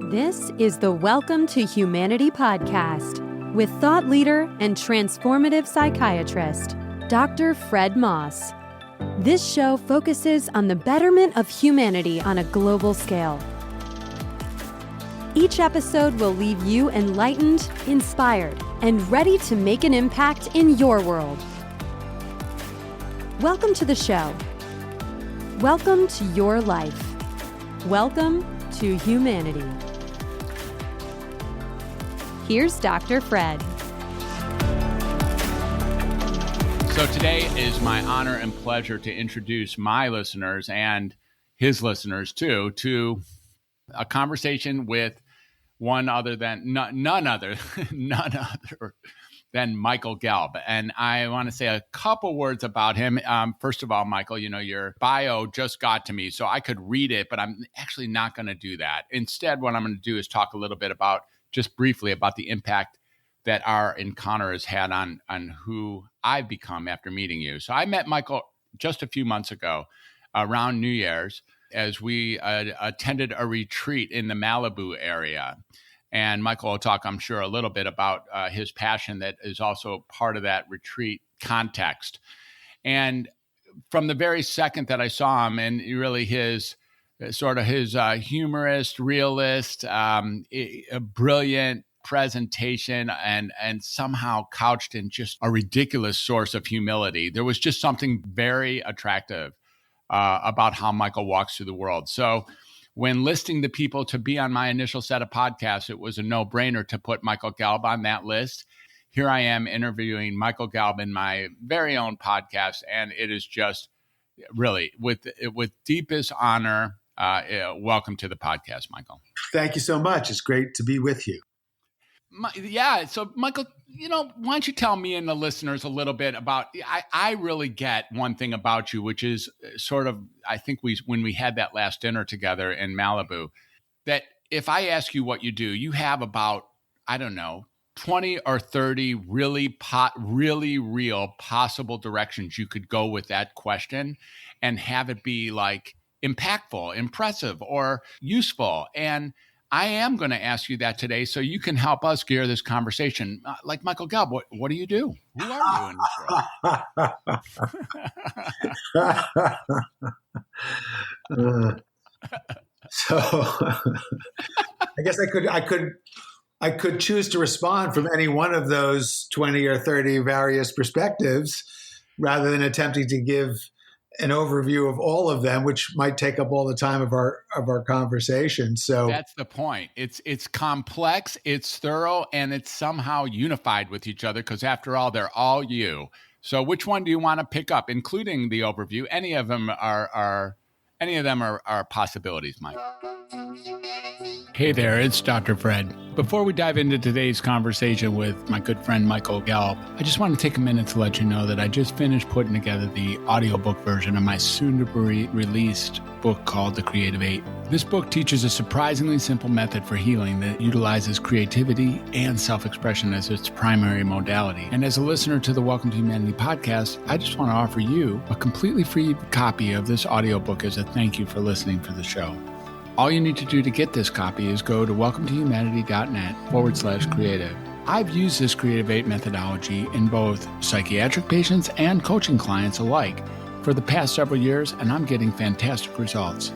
This is the Welcome to Humanity podcast with thought leader and transformative psychiatrist, Dr. Fred Moss. This show focuses on the betterment of humanity on a global scale. Each episode will leave you enlightened, inspired, and ready to make an impact in your world. Welcome to the show. Welcome to your life. Welcome to humanity. Here's Dr. Fred. So today is my honor and pleasure to introduce my listeners and his listeners too to a conversation with none other than Michael Gelb. And I want to say a couple words about him. First of all, Michael, your bio just got to me, so I could read it, but I'm actually not going to do that. Instead, what I'm going to do is talk a little bit just briefly about the impact that our encounter has had on who I've become after meeting you. So I met Michael just a few months ago around New Year's as we attended a retreat in the Malibu area. And Michael will talk, I'm sure, a little bit about his passion that is also part of that retreat context. And from the very second that I saw him, and really his humorist, realist, a brilliant presentation, and somehow couched in just a ridiculous source of humility. There was just something very attractive about how Michael walks through the world. So when listing the people to be on my initial set of podcasts, it was a no-brainer to put Michael Gelb on that list. Here I am interviewing Michael Gelb in my very own podcast, and it is just really with deepest honor. Welcome to the podcast, Michael. Thank you so much. It's great to be with you. So Michael, why don't you tell me and the listeners a little bit about, I really get one thing about you, which is sort of, I think when we had that last dinner together in Malibu, that if I ask you what you do, you have about, 20 or 30 really real possible directions you could go with that question and have it be like impactful, impressive, or useful. And I am going to ask you that today so you can help us gear this conversation. Like Michael Gelb, what do you do? Who are you in this world? So I guess I could choose to respond from any one of those 20 or 30 various perspectives rather than attempting to give an overview of all of them, which might take up all the time of our conversation. So that's the point. It's complex, it's thorough, and it's somehow unified with each other because after all, they're all you. So which one do you want to pick up, including the overview? Any of them are possibilities, Mike. Hey there, it's Dr. Fred. Before we dive into today's conversation with my good friend Michael Gelb, I just want to take a minute to let you know that I just finished putting together the audiobook version of my soon-to-be released book called The Creative 8. This book teaches a surprisingly simple method for healing that utilizes creativity and self-expression as its primary modality. And as a listener to the Welcome to Humanity podcast, I just want to offer you a completely free copy of this audiobook as a thank you for listening to the show. All you need to do to get this copy is go to welcometohumanity.net/creative. I've used this Creative 8 methodology in both psychiatric patients and coaching clients alike for the past several years, and I'm getting fantastic results.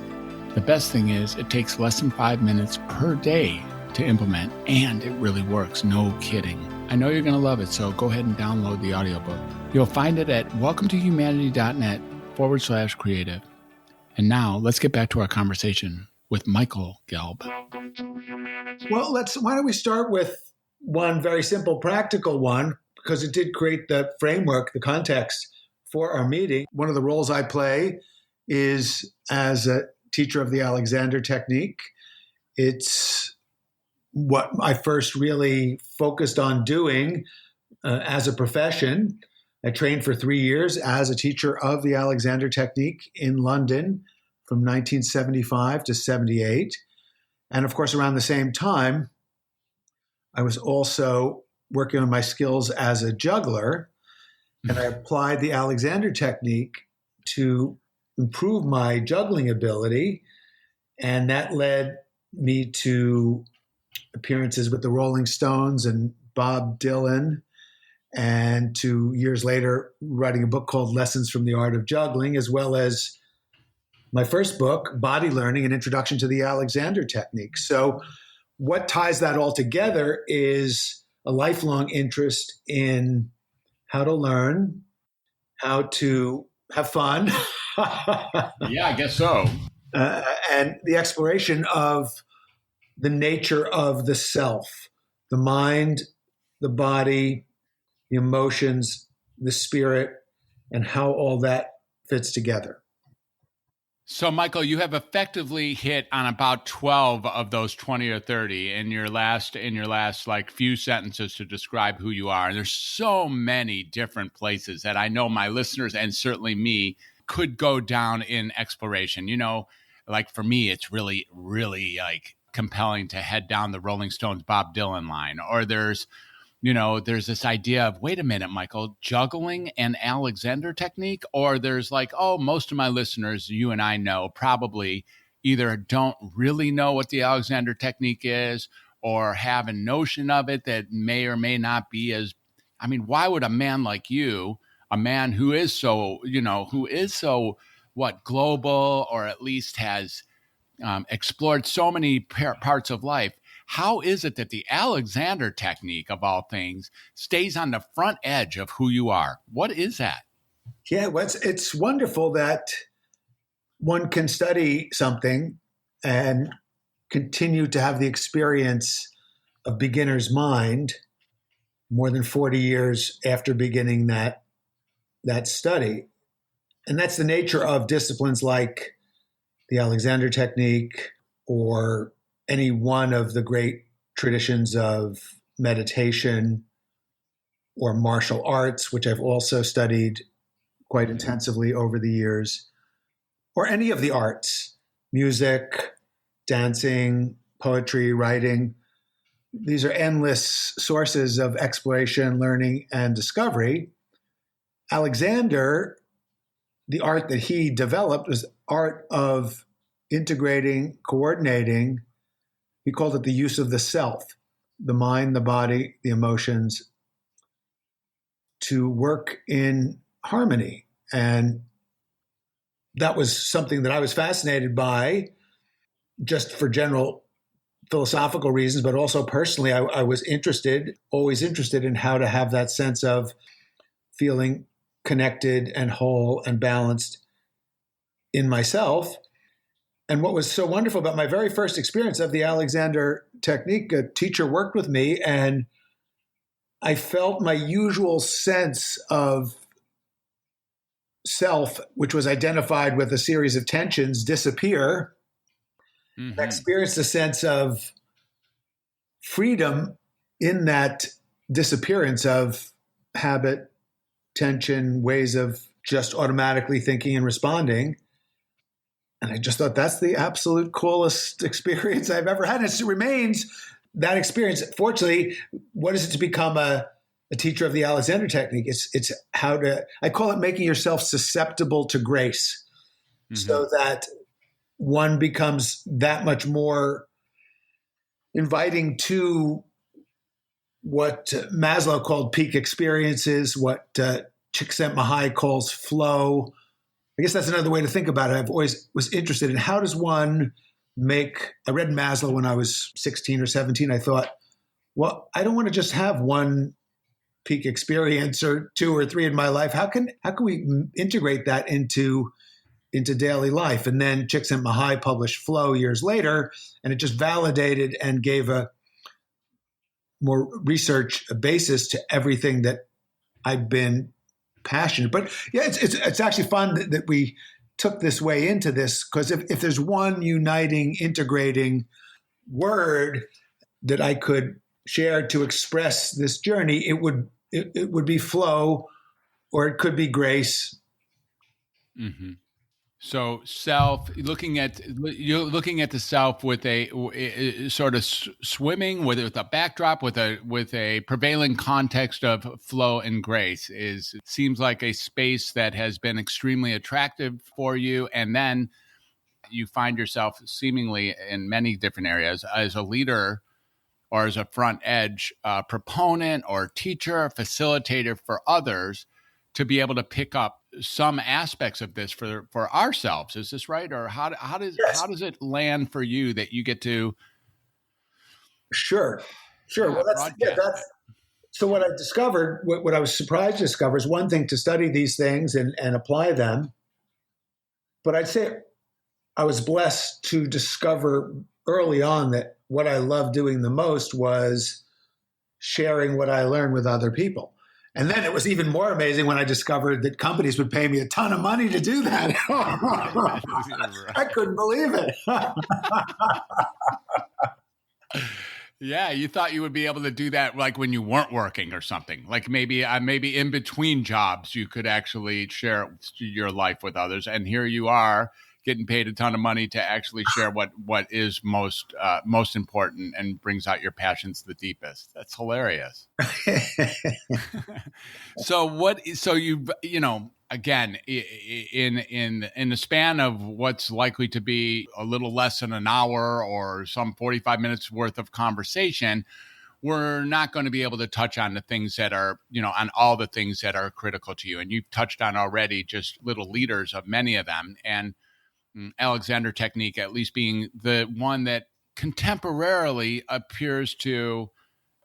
The best thing is it takes less than 5 minutes per day to implement, and it really works, no kidding. I know you're going to love it, so go ahead and download the audiobook. You'll find it at welcometohumanity.net/creative. And now let's get back to our conversation with Michael Gelb. Well, why don't we start with one very simple, practical one, because it did create the framework, the context for our meeting. One of the roles I play is as a teacher of the Alexander Technique. It's what I first really focused on doing as a profession. I trained for 3 years as a teacher of the Alexander Technique in London from 1975 to 78. And of course, around the same time, I was also working on my skills as a juggler. And I applied the Alexander Technique to improve my juggling ability. And that led me to appearances with the Rolling Stones and Bob Dylan, and to years later writing a book called Lessons from the Art of Juggling, as well as my first book, Body Learning, An Introduction to the Alexander Technique. So what ties that all together is a lifelong interest in how to learn, how to have fun. Yeah, I guess so. And the exploration of the nature of the self, the mind, the body, the emotions, the spirit, and how all that fits together. So, Michael, you have effectively hit on about 12 of those 20 or 30 in your last like few sentences to describe who you are. And there's so many different places that I know my listeners and certainly me could go down in exploration. You know, like for me, it's really, really like compelling to head down the Rolling Stones Bob Dylan line. Or there's this idea of, wait a minute, Michael, juggling and Alexander technique. Or there's like, oh, most of my listeners, you and I know, probably either don't really know what the Alexander technique is or have a notion of it that may or may not be as, I mean, why would a man like you, a man who is so, global, or at least has explored so many parts of life, how is it that the Alexander technique, of all things, stays on the front edge of who you are? What is that? Yeah, well, it's wonderful that one can study something and continue to have the experience of beginner's mind more than 40 years after beginning that study. And that's the nature of disciplines like the Alexander technique or any one of the great traditions of meditation or martial arts, which I've also studied quite intensively over the years, or any of the arts, music, dancing, poetry, writing. These are endless sources of exploration, learning, and discovery. Alexander, the art that he developed was art of integrating, coordinating. He called it the use of the self, the mind, the body, the emotions, to work in harmony. And that was something that I was fascinated by, just for general philosophical reasons, but also personally, I was always interested in how to have that sense of feeling connected and whole and balanced in myself. And what was so wonderful about my very first experience of the Alexander technique, a teacher worked with me, and I felt my usual sense of self, which was identified with a series of tensions, disappear. Mm-hmm. I experienced a sense of freedom in that disappearance of habit, tension, ways of just automatically thinking and responding. And I just thought that's the absolute coolest experience I've ever had. And it remains that experience. Fortunately, what is it to become a teacher of the Alexander technique? It's how to, I call it making yourself susceptible to grace, so that one becomes that much more inviting to what Maslow called peak experiences, what Csikszentmihalyi calls flow. I guess that's another way to think about it. I've always was interested in how does one I read Maslow when I was 16 or 17. I thought, well, I don't want to just have one peak experience or two or three in my life. How can we integrate that into daily life? And then Csikszentmihalyi published Flow years later, and it just validated and gave a more research basis to everything that I've been passionate. But yeah, it's actually fun that we took this way into this, because if there's one uniting, integrating word that I could share to express this journey, it would be flow, or it could be grace. Mm-hmm. So looking at the self with a sort of swimming with a backdrop with a prevailing context of flow and grace seems like a space that has been extremely attractive for you. And then you find yourself seemingly in many different areas as a leader or as a front edge proponent or teacher, facilitator for others to be able to pick up some aspects of this for ourselves. Is this right? Or how does it land for you that you get to Sure. Well, broadcast? So what I discovered, what I was surprised to discover is one thing to study these things and apply them. But I'd say I was blessed to discover early on that what I loved doing the most was sharing what I learned with other people. And then it was even more amazing when I discovered that companies would pay me a ton of money to do that. I couldn't believe it. Yeah, you thought you would be able to do that like when you weren't working or something. Like maybe in between jobs, you could actually share your life with others. And here you are getting paid a ton of money to actually share what is most important and brings out your passions the deepest. That's hilarious. So you know, again, in the span of what's likely to be a little less than an hour or some 45 minutes worth of conversation, we're not going to be able to touch on the things that are, you know, on all the things that are critical to you. And you've touched on already just little leaders of many of them. And Alexander technique, at least being the one that contemporarily appears to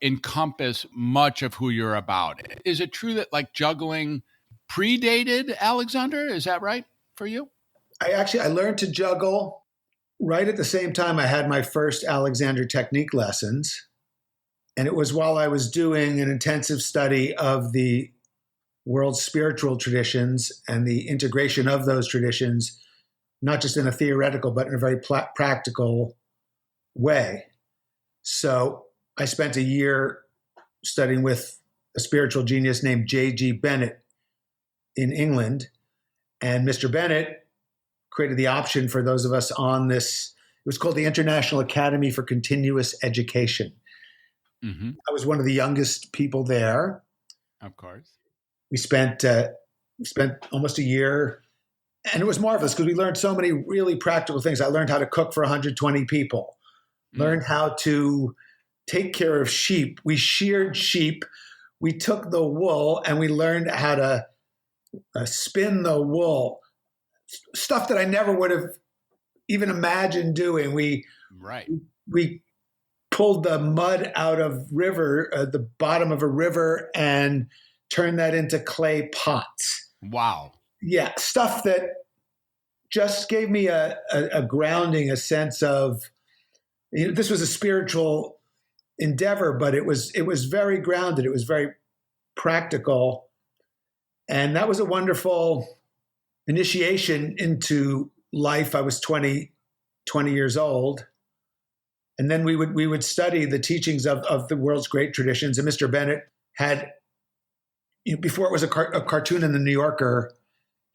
encompass much of who you're about. Is it true that like juggling predated Alexander? Is that right for you? I learned to juggle right at the same time I had my first Alexander technique lessons. And it was while I was doing an intensive study of the world's spiritual traditions and the integration of those traditions, not just in a theoretical, but in a very practical way. So I spent a year studying with a spiritual genius named J.G. Bennett in England. And Mr. Bennett created the option for those of us on this. It was called the International Academy for Continuous Education. Mm-hmm. I was one of the youngest people there. Of course. We spent almost a year. And it was marvelous because we learned so many really practical things. I learned how to cook for 120 people, learned how to take care of sheep. We sheared sheep. We took the wool and we learned how to spin the wool, stuff that I never would have even imagined doing. We pulled the mud out of the bottom of a river and turned that into clay pots. Wow. Yeah, stuff that just gave me a grounding, a sense of, you know, this was a spiritual endeavor, but it was very grounded. It was very practical. And that was a wonderful initiation into life. I was 20 years old. And then we would study the teachings of the world's great traditions. And Mr. Bennett had, you know, before it was a cartoon in the New Yorker,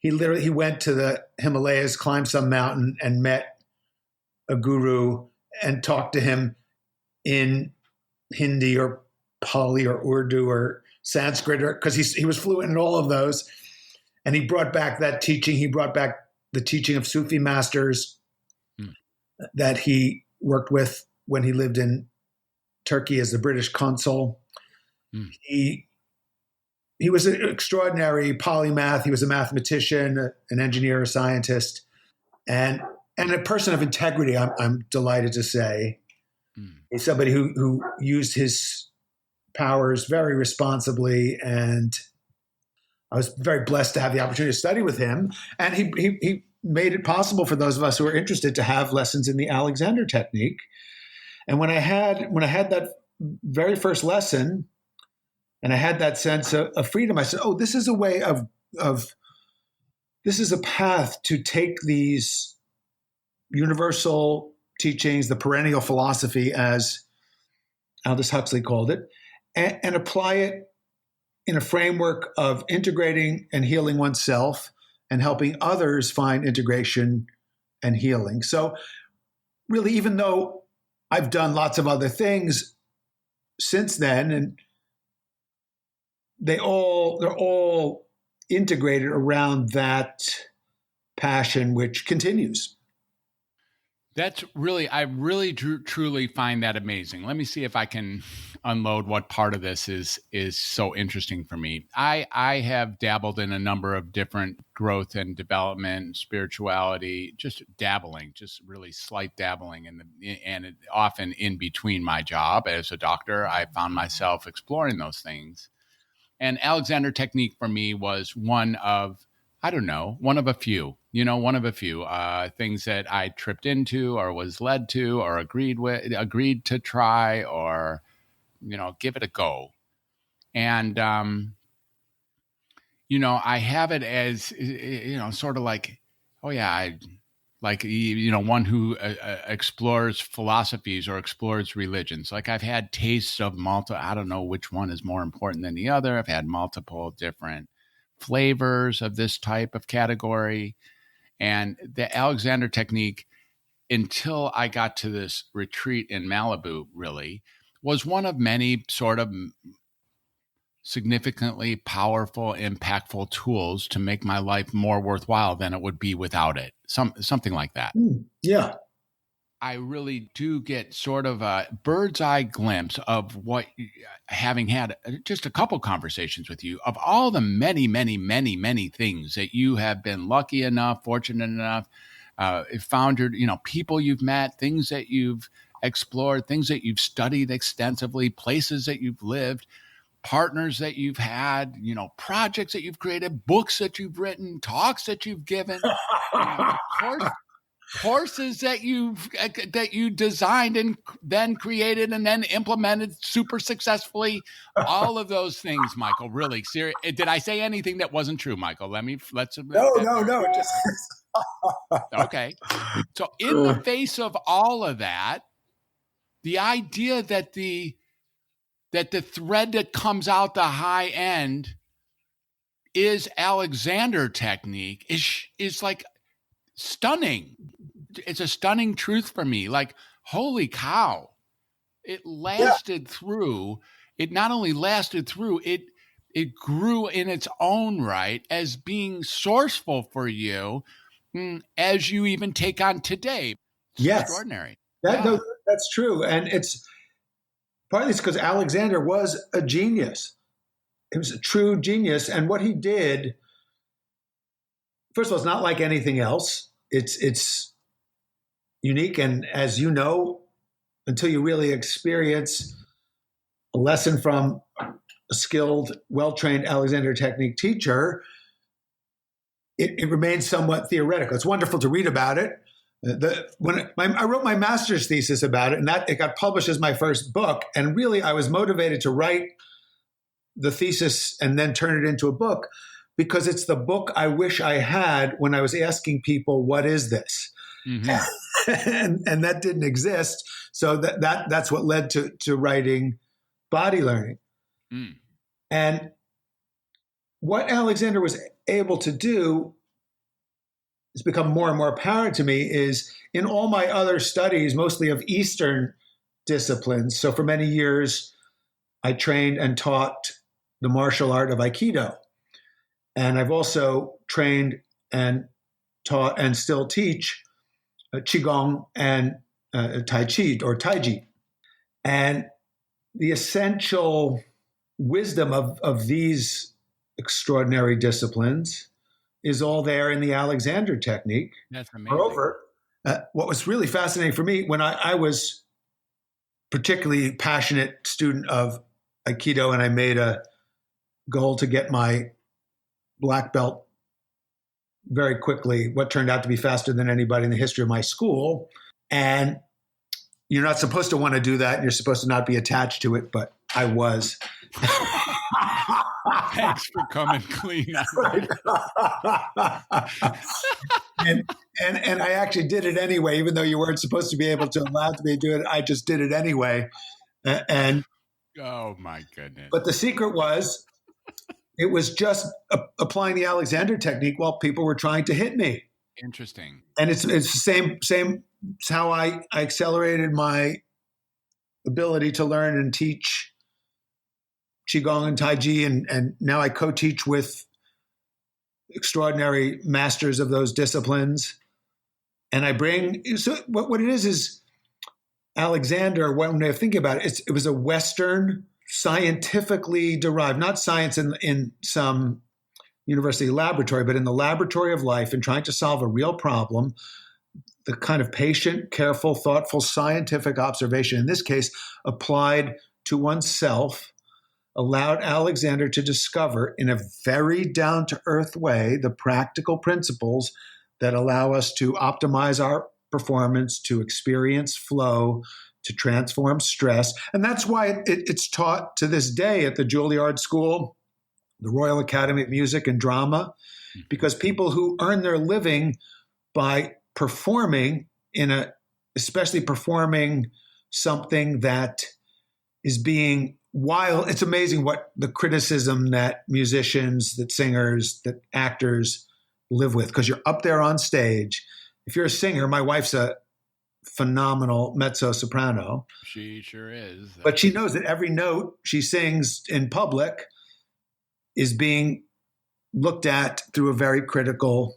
he went to the Himalayas, climbed some mountain, and met a guru and talked to him in Hindi or Pali or Urdu or Sanskrit, because he was fluent in all of those. And he brought back that teaching. He brought back the teaching of Sufi masters that he worked with when he lived in Turkey as the British consul. He was an extraordinary polymath. He was a mathematician, an engineer, a scientist, and a person of integrity, I'm delighted to say. He's somebody who used his powers very responsibly, and I was very blessed to have the opportunity to study with him. And he made it possible for those of us who are interested to have lessons in the Alexander technique. And when I had that very first lesson, and I had that sense of freedom, I said, oh, this is a way this is a path to take these universal teachings, the perennial philosophy, as Aldous Huxley called it, and apply it in a framework of integrating and healing oneself and helping others find integration and healing. So really, even though I've done lots of other things since then, and they're all integrated around that passion, which continues. I really truly find that amazing. Let me see if I can unload what part of this is so interesting for me. I have dabbled in a number of different growth and development, spirituality, just dabbling, just really slight dabbling often in between my job as a doctor, I found myself exploring those things. And Alexander Technique for me was one of a few, things that I tripped into or was led to or agreed to try or, give it a go. And, I have it as, sort of like, oh yeah, one who explores philosophies or explores religions. Like I've had tastes of I don't know which one is more important than the other. I've had multiple different flavors of this type of category. And the Alexander Technique, until I got to this retreat in Malibu, really was one of many sort of significantly powerful, impactful tools to make my life more worthwhile than it would be without it. Something like that. Yeah. I really do get sort of a bird's eye glimpse of what, having had just a couple conversations with you, of all the many, many, many, many things that you have been lucky enough, fortunate enough, found people you've met, things that you've explored, things that you've studied extensively, places that you've lived, partners that you've had, projects that you've created, books that you've written, talks that you've given, courses that you designed and then created and then implemented super successfully. All of those things, Michael. Really serious. Did I say anything that wasn't true, Michael? Let's. No. Just okay. So, in the face of all of that, the idea that the thread that comes out the high end is Alexander Technique is like stunning. It's a stunning truth for me. Like, holy cow. It lasted through. It not only lasted through, it grew in its own right as being sourceful for you as you even take on today. It's extraordinary. No, that's true. And it's partly because Alexander was a genius. He was a true genius. And what he did, first of all, it's not like anything else. It's unique. And as you know, until you really experience a lesson from a skilled, well-trained Alexander Technique teacher, it remains somewhat theoretical. It's wonderful to read about it. I wrote my master's thesis about it, and it got published as my first book. And really, I was motivated to write the thesis and then turn it into a book because it's the book I wish I had when I was asking people, what is this? Mm-hmm. and that didn't exist. So that's what led to writing Body Learning. Mm. And what Alexander was able to do has become more and more apparent to me is in all my other studies, mostly of Eastern disciplines. So for many years, I trained and taught the martial art of Aikido. And I've also trained and taught and still teach Qigong and Tai Chi or Taiji. And the essential wisdom of these extraordinary disciplines is all there in the Alexander Technique. That's amazing. Moreover, what was really fascinating for me when I was particularly passionate student of Aikido and I made a goal to get my black belt very quickly, what turned out to be faster than anybody in the history of my school. And you're not supposed to want to do that. And you're supposed to not be attached to it, but I was. Thanks for coming clean. and I actually did it anyway, even though you weren't supposed to be allowed to do it. I just did it anyway. And oh my goodness! But the secret was, it was just applying the Alexander Technique while people were trying to hit me. Interesting. And it's the same. It's how I accelerated my ability to learn and teach Qigong and Taiji, and now I co-teach with extraordinary masters of those disciplines. And I bring, so what it is Alexander, when I think about it, it was a Western, scientifically derived, not science in some university laboratory, but in the laboratory of life and trying to solve a real problem, the kind of patient, careful, thoughtful, scientific observation, in this case, applied to oneself, allowed Alexander to discover in a very down-to-earth way the practical principles that allow us to optimize our performance, to experience flow, to transform stress. And that's why it's taught to this day at the Juilliard School, the Royal Academy of Music and Drama, because people who earn their living by performing especially performing something that is being wild. It's amazing what the criticism that musicians, that singers, that actors live with, because you're up there on stage. If you're a singer, my wife's a phenomenal mezzo-soprano. She sure is. But she knows that every note she sings in public is being looked at through a very critical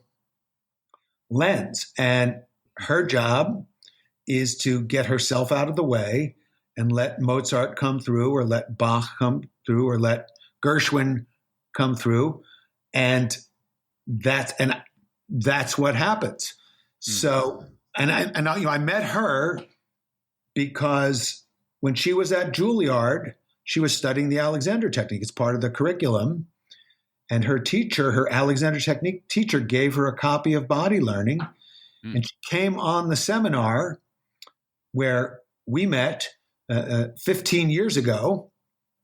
lens. And her job is to get herself out of the way and let Mozart come through, or let Bach come through, or let Gershwin come through. And that's what happens. So, I met her because when she was at Juilliard, she was studying the Alexander technique. It's part of the curriculum. And her teacher, her Alexander technique teacher, gave her a copy of Body Learning. And she came on the seminar where we met 15 years ago,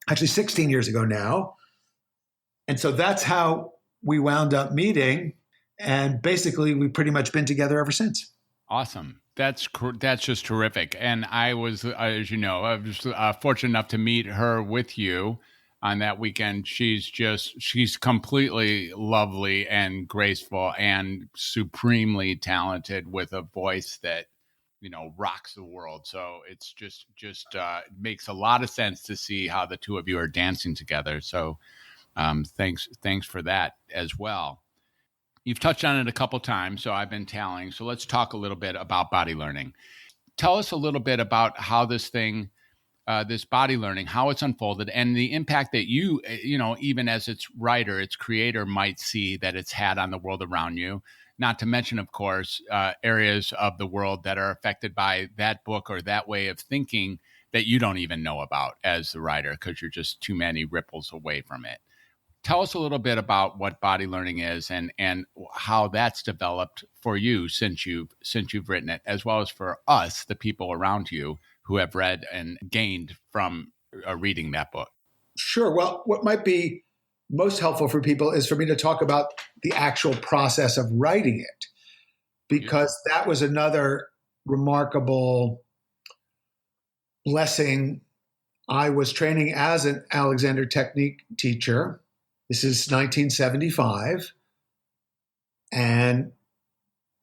actually 16 years ago now. And so that's how we wound up meeting. And basically, we've pretty much been together ever since. Awesome. That's just terrific. And I was, as you know, I was fortunate enough to meet her with you on that weekend. She's completely lovely and graceful and supremely talented with a voice that, rocks the world. So it's just makes a lot of sense to see how the two of you are dancing together. So thanks for that as well. You've touched on it a couple times, so I've been telling. So let's talk a little bit about body learning. Tell us a little bit about how this thing, this body learning, how it's unfolded, and the impact that you, even as its writer, its creator, might see that it's had on the world around you. Not to mention, of course, areas of the world that are affected by that book or that way of thinking that you don't even know about as the writer, because you're just too many ripples away from it. Tell us a little bit about what body learning is and how that's developed for you since you've written it, as well as for us, the people around you who have read and gained from reading that book. Sure. Well, what might be most helpful for people is for me to talk about the actual process of writing it, because that was another remarkable blessing. I was training as an Alexander technique teacher. This is 1975. And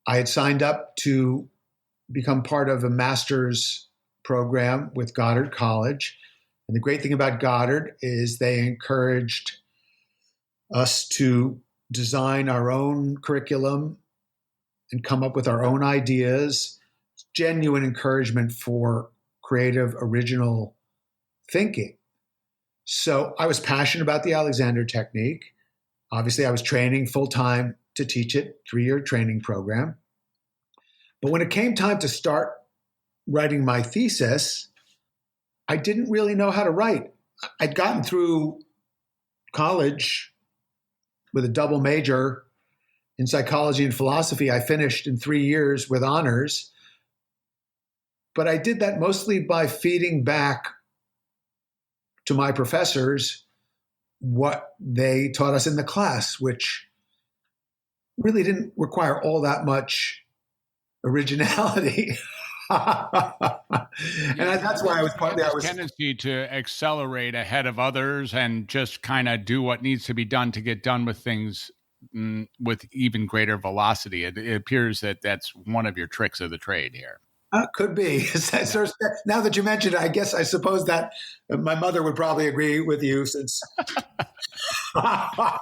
I had signed up to become part of a master's program with Goddard College. And the great thing about Goddard is they encouraged us to design our own curriculum and come up with our own ideas. Genuine encouragement for creative, original thinking. So I was passionate about the Alexander technique. Obviously, I was training full-time to teach it, 3-year training program. But when it came time to start writing my thesis, I didn't really know how to write. I'd gotten through college with a double major in psychology and philosophy. I finished in 3 years with honors. But I did that mostly by feeding back to my professors what they taught us in the class, which really didn't require all that much originality. That's why I was partly tendency to accelerate ahead of others and just kind of do what needs to be done to get done with things with even greater velocity. It appears that that's one of your tricks of the trade here. Could be. Now that you mentioned it, I suppose that my mother would probably agree with you, since All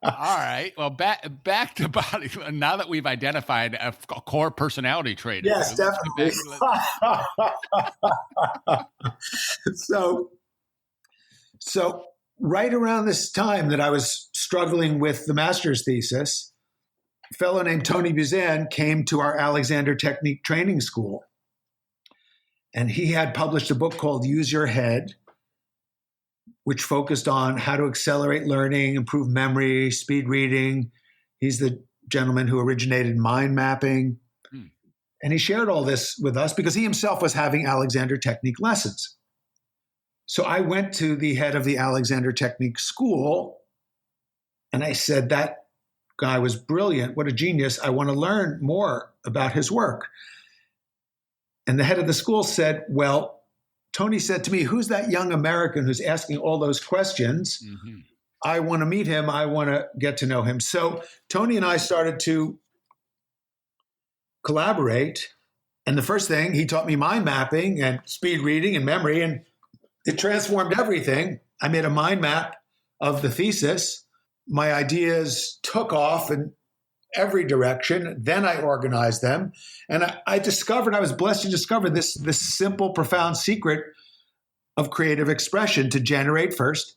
right. Well, back to body. Now that we've identified a core personality trait. Yes, definitely. So right around this time that I was struggling with the master's thesis, a fellow named Tony Buzan came to our Alexander Technique Training School. And he had published a book called Use Your Head, which focused on how to accelerate learning, improve memory, speed reading. He's the gentleman who originated mind mapping. And he shared all this with us because he himself was having Alexander Technique lessons. So I went to the head of the Alexander Technique School and I said, that guy was brilliant. What a genius. I want to learn more about his work. And the head of the school said, well, Tony said to me, who's that young American who's asking all those questions? Mm-hmm. I want to meet him. I want to get to know him. So Tony and I started to collaborate. And the first thing, he taught me mind mapping and speed reading and memory, and it transformed everything. I made a mind map of the thesis. My ideas took off in every direction. Then I organized them. And I was blessed to discover this simple, profound secret of creative expression: to generate first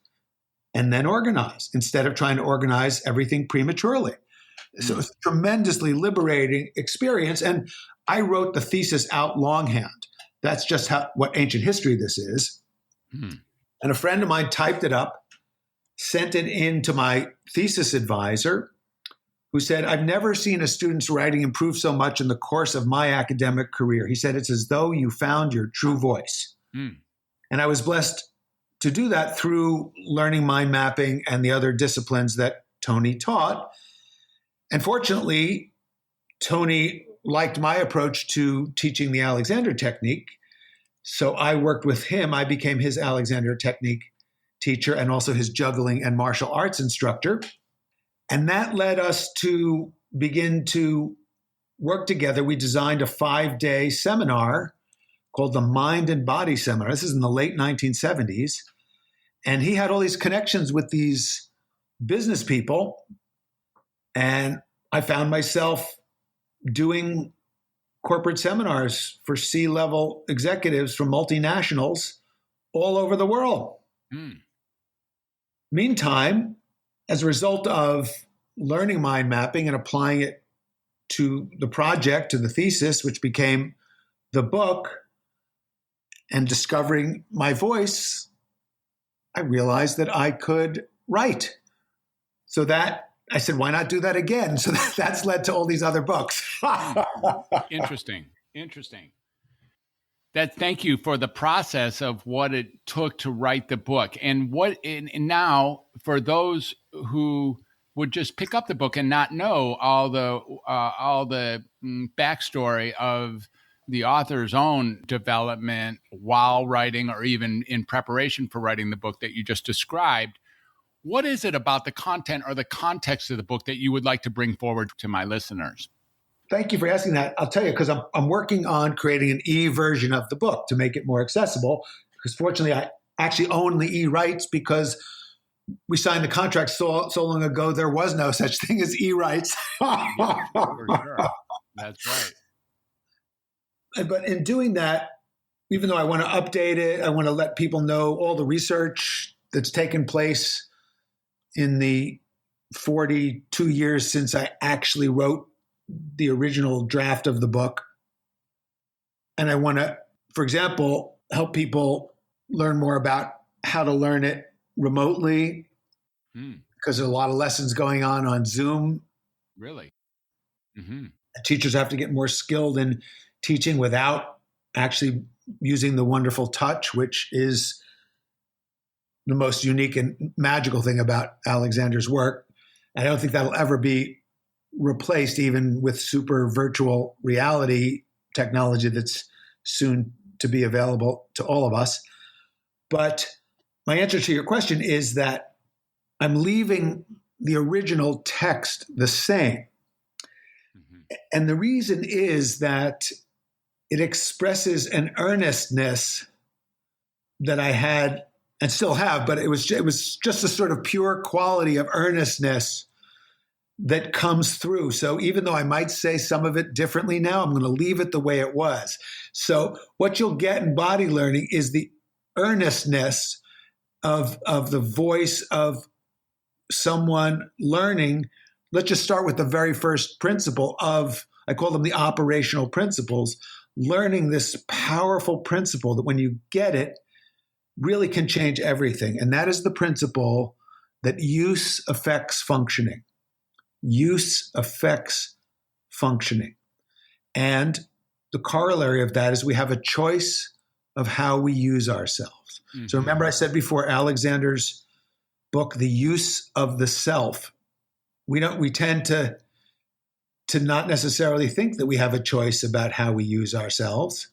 and then organize, instead of trying to organize everything prematurely. So it was a tremendously liberating experience. And I wrote the thesis out longhand. That's just what ancient history this is. Mm. And a friend of mine typed it up, sent it in to my thesis advisor, who said, I've never seen a student's writing improve so much in the course of my academic career. He said, it's as though you found your true voice. Mm. And I was blessed to do that through learning mind mapping and the other disciplines that Tony taught. And fortunately, Tony liked my approach to teaching the Alexander Technique. So I worked with him. I became his Alexander Technique teacher and also his juggling and martial arts instructor. And that led us to begin to work together. We designed a 5-day seminar called the Mind and Body Seminar. This is in the late 1970s. And he had all these connections with these business people. And I found myself doing corporate seminars for C-level executives from multinationals all over the world. Mm. Meantime, as a result of learning mind mapping and applying it to the project, to the thesis, which became the book, and discovering my voice, I realized that I could write. So that I said, why not do that again? So that's led to all these other books. Interesting. Thank you for the process of what it took to write the book. And now for those who would just pick up the book and not know all the backstory of the author's own development while writing, or even in preparation for writing the book that you just described, what is it about the content or the context of the book that you would like to bring forward to my listeners? Thank you for asking that. I'll tell you, because I'm working on creating an e-version of the book to make it more accessible. Because fortunately, I actually own the e-rights, because we signed the contract so long ago, there was no such thing as e-rights. Yeah, for sure. That's right. But in doing that, even though I want to update it, I want to let people know all the research that's taken place in the 42 years since I actually wrote the original draft of the book. And I want to, for example, help people learn more about how to learn it remotely, because there's a lot of lessons going on Zoom. Really? Mm-hmm. Teachers have to get more skilled in teaching without actually using the wonderful touch, which is the most unique and magical thing about Alexander's work. I don't think that'll ever be replaced, even with super virtual reality technology that's soon to be available to all of us. But my answer to your question is that I'm leaving the original text the same. Mm-hmm. And the reason is that it expresses an earnestness that I had and still have, but it was just a sort of pure quality of earnestness that comes through. So even though I might say some of it differently now, I'm going to leave it the way it was. So what you'll get in body learning is the earnestness of the voice of someone learning. Let's just start with the very first principle of, I call them the operational principles, learning this powerful principle that when you get it, really can change everything. And that is the principle that use affects functioning. Use affects functioning. And the corollary of that is we have a choice of how we use ourselves. Mm-hmm. So remember I said before, Alexander's book, The Use of the Self, we tend to not necessarily think that we have a choice about how we use ourselves,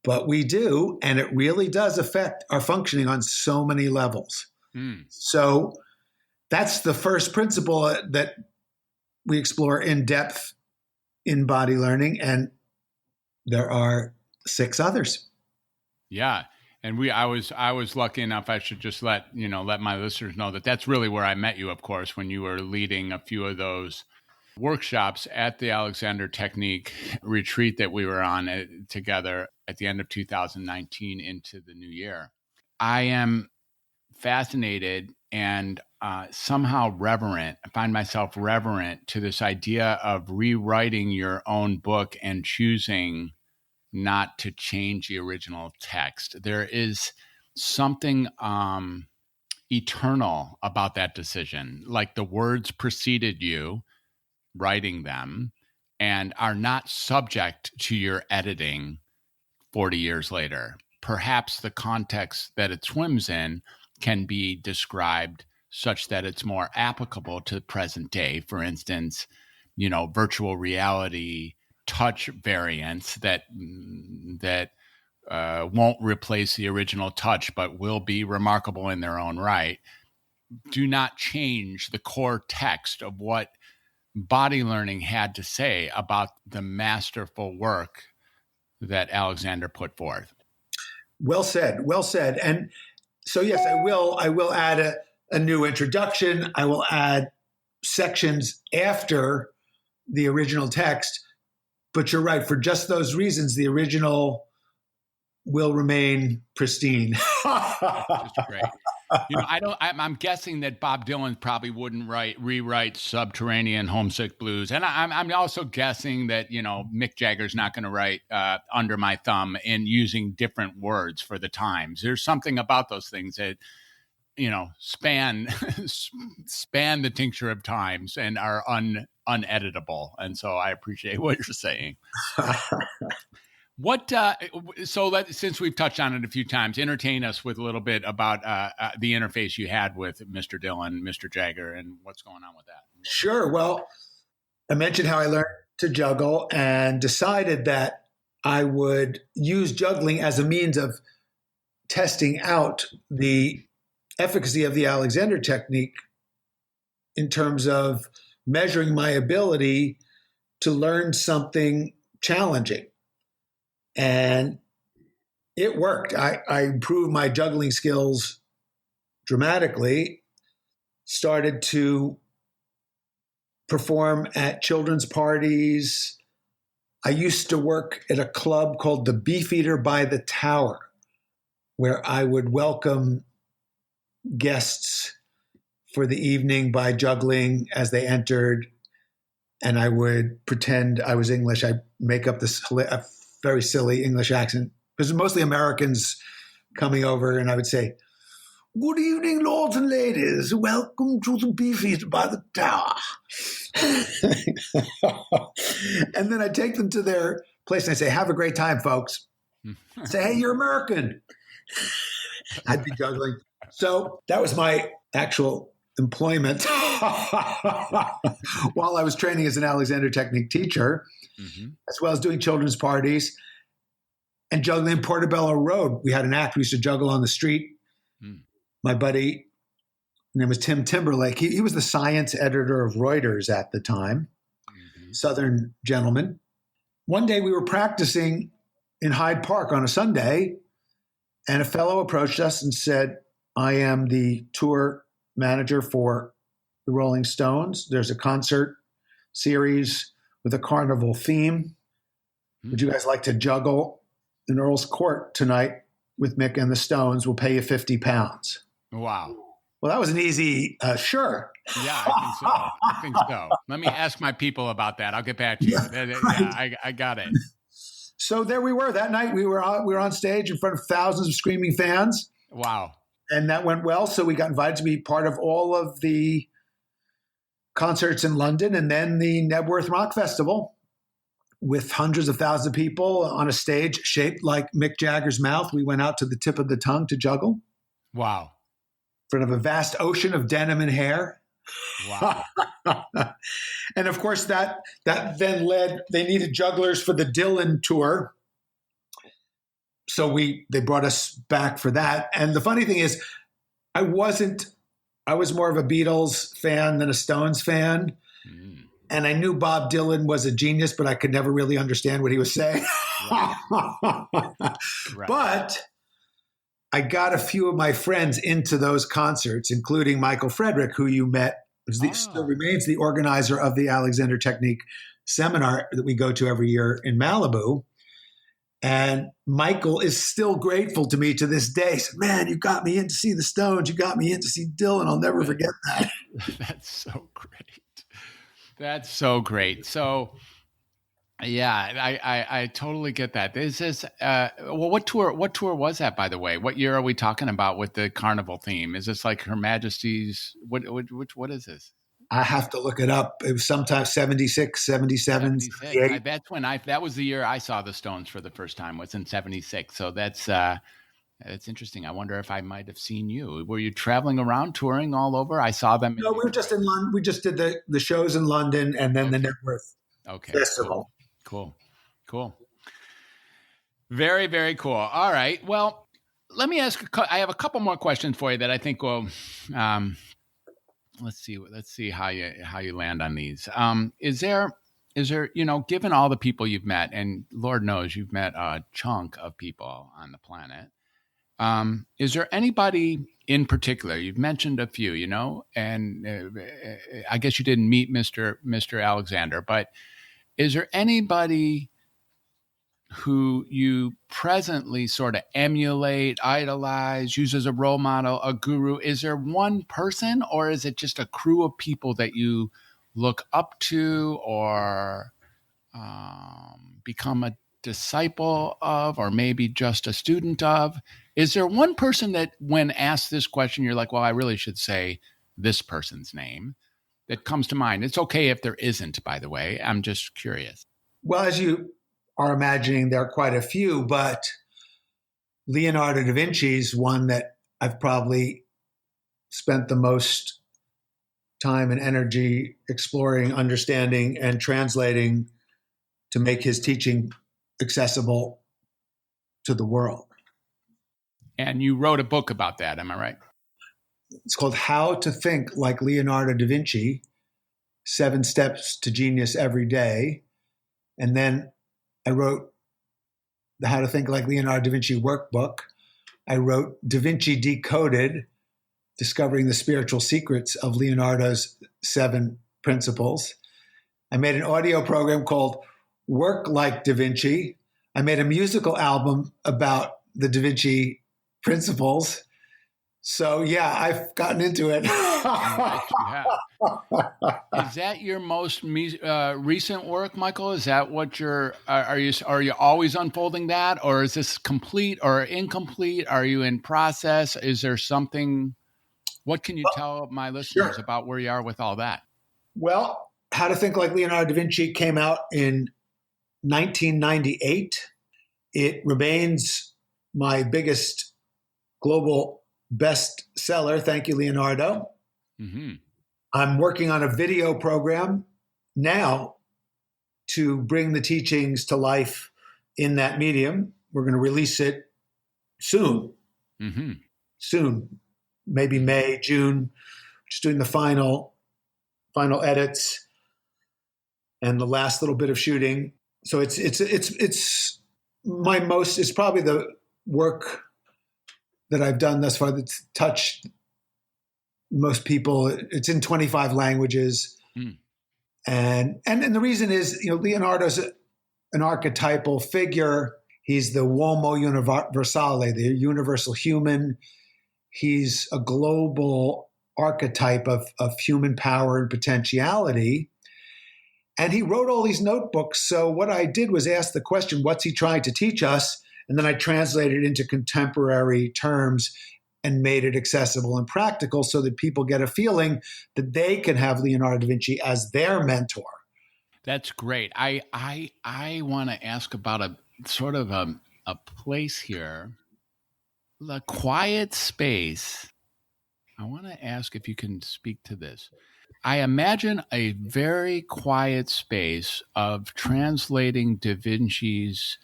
but we do, and it really does affect our functioning on so many levels. So that's the first principle that we explore in depth in body learning, and there are 6 others. Yeah. And I was lucky enough, I should just let my listeners know that that's really where I met you, of course, when you were leading a few of those workshops at the Alexander Technique retreat that we were on together at the end of 2019 into the new year. I am fascinated and somehow reverent. I find myself reverent to this idea of rewriting your own book and choosing not to change the original text. There is something eternal about that decision. Like the words preceded you writing them and are not subject to your editing 40 years later. Perhaps the context that it swims in can be described such that it's more applicable to the present day. For instance, virtual reality touch variants that won't replace the original touch, but will be remarkable in their own right, do not change the core text of what body learning had to say about the masterful work that Alexander put forth. Well said. Well said. And so, yes, I will add a new introduction. I will add sections after the original text. But you're right. For just those reasons, the original will remain pristine. Just great. I'm guessing that Bob Dylan probably wouldn't rewrite Subterranean Homesick Blues. And I'm also guessing that, Mick Jagger's not going to write Under My Thumb in using different words for the times. There's something about those things that, span the tincture of times and are uneditable. And so I appreciate what you're saying. Since we've touched on it a few times, entertain us with a little bit about the interface you had with Mr. Dylan, Mr. Jagger, and what's going on with that. Sure. Well, I mentioned how I learned to juggle and decided that I would use juggling as a means of testing out the efficacy of the Alexander technique in terms of measuring my ability to learn something challenging. And it worked. I improved my juggling skills dramatically, started to perform at children's parties. I used to work at a club called the Beefeater by the Tower, where I would welcome guests for the evening by juggling as they entered. And I would pretend I was English. I'd make up this very silly English accent, because mostly Americans coming over, and I would say, "Good evening, lords and ladies. Welcome to the Beefeater by the Tower." And then I'd take them to their place and I'd say, "Have a great time, folks." Say, "Hey, you're American." I'd be juggling. So that was my actual employment while I was training as an Alexander Technique teacher, as well as doing children's parties and juggling in Portobello Road. We had an act. We used to juggle on the street. My buddy, his name was Tim Timberlake. He was the science editor of Reuters at the time, Southern gentleman. One day we were practicing in Hyde Park on a Sunday, And a fellow approached us and said, I am the tour manager for the Rolling Stones. There's a concert series with a carnival theme. Would you guys like to juggle in Earl's Court tonight with Mick and the Stones? We'll pay you £50. Wow. Well, that was an easy, sure. Yeah, I think so. Let me ask my people about that. I'll get back to you. I got it. So there we were. That night we were on stage in front of thousands of screaming fans. Wow. And that went well. So we got invited to be part of all of the concerts in London and then the Knebworth Rock Festival with hundreds of thousands of people on a stage shaped like Mick Jagger's mouth. We went out to the tip of the tongue to juggle. Wow. In front of a vast ocean of denim and hair. Wow. And of course that then led, they needed jugglers for the Dylan tour. So they brought us back for that. And the funny thing is, I was more of a Beatles fan than a Stones fan. Mm. And I knew Bob Dylan was a genius, but I could never really understand what he was saying. Right. Right. But I got a few of my friends into those concerts, including Michael Frederick, who you met, still remains the organizer of the Alexander Technique seminar that we go to every year in Malibu. And Michael is still grateful to me to this day. He said, man, you got me in to see the Stones. You got me in to see Dylan. I'll never forget that. That's so great. That's so great. So, yeah, I totally get that. This is well, what tour was that, by the way? What year are we talking about with the carnival theme? Is this like Her Majesty's? What is this? I have to look it up. It was sometime 76, 77, 78. That's when that was the year I saw the Stones for the first time, was in 76. So that's interesting. I wonder if I might have seen you. Were you traveling around touring all over? I saw them. No, we were just in London. We just did the shows in London and then the Knebworth Festival. Cool. Very, very cool. All right. Well, let me ask, I have a couple more questions for you that I think will, let's see how you land on these. Is there, given all the people you've met, and Lord knows you've met a chunk of people on the planet, is there anybody in particular? You've mentioned a few, and I guess you didn't meet Mr. Alexander, but is there anybody who you presently sort of emulate, idolize, use as a role model, a guru? Is there one person, or is it just a crew of people that you look up to or become a disciple of, or maybe just a student of? Is there one person that when asked this question, you're like, well, I really should say this person's name, that comes to mind? It's okay if there isn't, by the way. I'm just curious. Well, as you are imagining, there are quite a few, but Leonardo da Vinci is one that I've probably spent the most time and energy exploring, understanding, and translating to make his teaching accessible to the world. And you wrote a book about that, am I right? It's called How to Think Like Leonardo da Vinci, 7 Steps to Genius Every Day. And then I wrote the How to Think Like Leonardo da Vinci workbook. I wrote Da Vinci Decoded, Discovering the Spiritual Secrets of Leonardo's 7 Principles. I made an audio program called Work Like Da Vinci. I made a musical album about the Da Vinci principles. So, yeah, I've gotten into it. Is that your most recent work, Michael? Is that what are you always unfolding that, or is this complete or incomplete? Are you in process? Is there something? What can you tell my listeners about where you are with all that? Well, How to Think Like Leonardo da Vinci came out in 1998. It remains my biggest global bestseller. Thank you, Leonardo. Mm-hmm. I'm working on a video program now to bring the teachings to life in that medium. We're going to release it soon. Mm-hmm. Soon, maybe May, June. Just doing the final edits and the last little bit of shooting. So it's probably the work that I've done thus far that's touched most people. It's in 25 languages. Mm. And the reason is, Leonardo's an archetypal figure. He's the uomo universale, the universal human. He's a global archetype of human power and potentiality. And he wrote all these notebooks. So what I did was ask the question, what's he trying to teach us? And then I translated it into contemporary terms and made it accessible and practical so that people get a feeling that they can have Leonardo da Vinci as their mentor. That's great. I want to ask about a sort of a place here, the quiet space. I want to ask if you can speak to this. I imagine a very quiet space of translating Da Vinci's,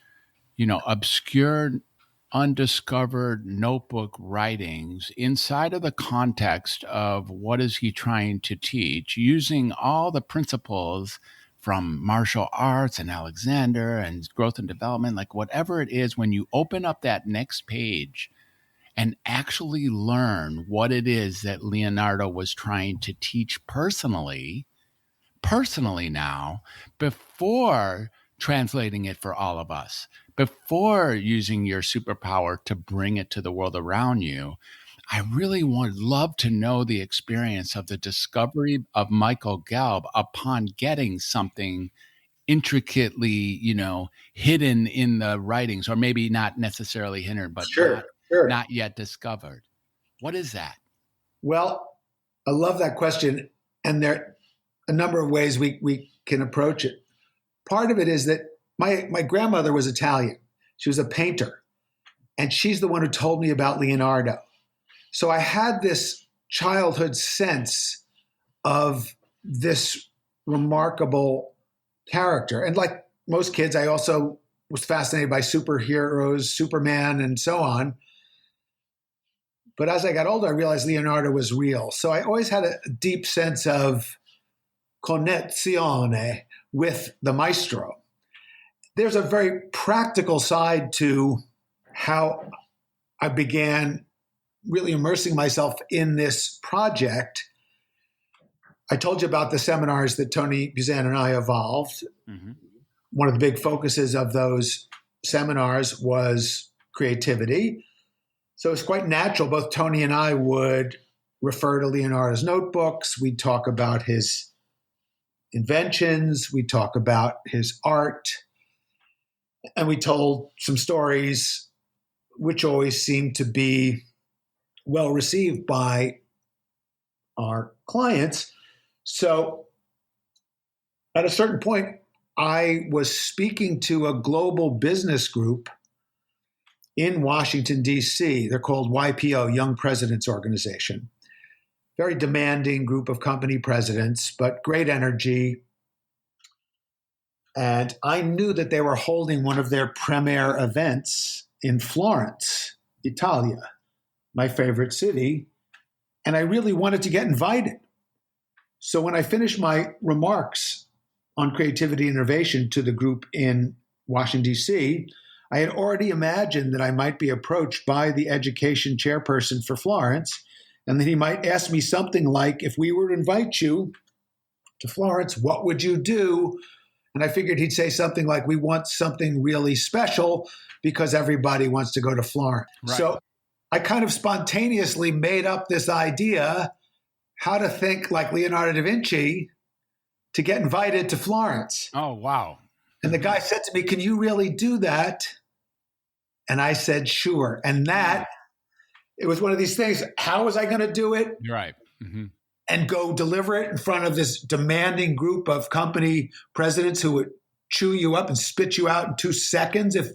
obscure, undiscovered notebook writings inside of the context of what is he trying to teach, using all the principles from martial arts and Alexander and growth and development, like whatever it is, when you open up that next page and actually learn what it is that Leonardo was trying to teach personally now, before translating it for all of us, before using your superpower to bring it to the world around you. I really would love to know the experience of the discovery of Michael Gelb upon getting something intricately, hidden in the writings, or maybe not necessarily hidden, but Sure. not yet discovered. What is that? Well, I love that question. And there are a number of ways we can approach it. Part of it is that my grandmother was Italian. She was a painter. And she's the one who told me about Leonardo. So I had this childhood sense of this remarkable character. And like most kids, I also was fascinated by superheroes, Superman, and so on. But as I got older, I realized Leonardo was real. So I always had a deep sense of connessione with the maestro. There's a very practical side to how I began really immersing myself in this project. I told you about the seminars that Tony Buzan and I evolved. Mm-hmm. One of the big focuses of those seminars was creativity. So it's quite natural. Both Tony and I would refer to Leonardo's notebooks. We'd talk about his inventions. We'd talk about his art. And we told some stories which always seemed to be well received by our clients. So at a certain point, I was speaking to a global business group in Washington, D.C. They're called YPO, Young Presidents Organization. Very demanding group of company presidents, but great energy. And I knew that they were holding one of their premier events in Florence, Italia, my favorite city. And I really wanted to get invited. So when I finished my remarks on creativity and innovation to the group in Washington, D.C., I had already imagined that I might be approached by the education chairperson for Florence, and that he might ask me something like, if we were to invite you to Florence, what would you do? And I figured he'd say something like, we want something really special because everybody wants to go to Florence. Right. So I kind of spontaneously made up this idea how to think like Leonardo da Vinci to get invited to Florence. Oh, wow. And the guy said to me, can you really do that? And I said, sure. And that, it was one of these things. How was I going to do it? Right. Mm-hmm. And go deliver it in front of this demanding group of company presidents who would chew you up and spit you out in 2 seconds if